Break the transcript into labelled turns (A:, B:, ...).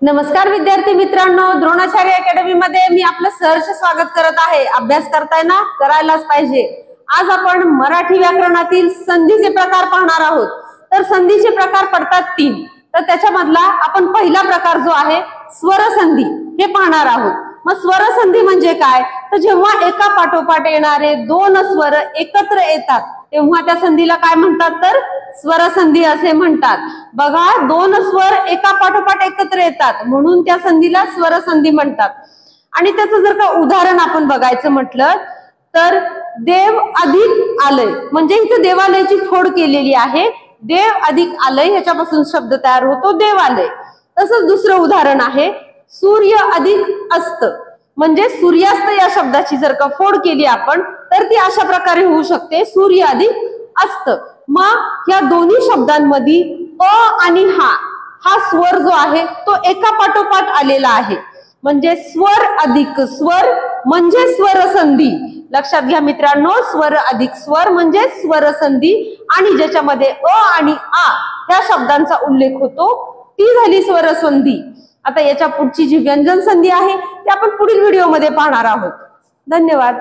A: नमस्कार विद्यार्थी मित्रांनो, द्रोणाचार्य अकॅडमी मध्ये मी आपलं सहर्ष स्वागत करत आहे। अभ्यास करताय ना, करायलाच पाहिजे। आज आपण मराठी व्याकरणातील संधीचे प्रकार पाहणार आहोत। तर संधीचे प्रकार पडतात 3। तर त्याच्यामधला आपण पहिला प्रकार जो आहे स्वरसंधी हे पाहणार आहोत। मग स्वरसंधी म्हणजे काय? तर जेव्हा एका पाठोपाठ येणारे दोन स्वर एकत्र येतात तेव्हा त्या संधीला काय म्हणतात? तर स्वरसंधी असे म्हणतात। बघा, दोन स्वर एका पाठोपाठ एकत्र येतात म्हणून त्या संधीला स्वरसंधी म्हणतात। आणि त्याचं जर का उदाहरण आपण बघायचं म्हटलं तर देव अधिक आलय, म्हणजे इथे देवालयाची फोड केलेली आहे। देव अधिक आलय ह्याच्यापासून शब्द तयार होतो देवालय। तसंच दुसरं उदाहरण आहे सूर्य अधिक अस्त, म्हणजे सूर्यास्त या शब्दाची जर का फोड केली आपण तर ती अशा प्रकारे होऊ शकते सूर्य अधिक अस्त। मग या दोन्ही शब्दांमध्ये अ आणि हा स्वर जो आहे तो एका पाठोपाठ आलेला आहे, म्हणजे स्वर अधिक स्वर म्हणजे स्वरसंधी। लक्षात घ्या मित्रांनो, स्वर अधिक स्वर म्हणजे स्वरसंधी। आणि ज्याच्यामध्ये अ आणि आ या शब्दांचा उल्लेख होतो ती झाली स्वरसंधी। आता याच्या पुढची जी व्यंजन संधी आहे ती आपण पुढील व्हिडिओमध्ये पाहणार आहोत। धन्यवाद।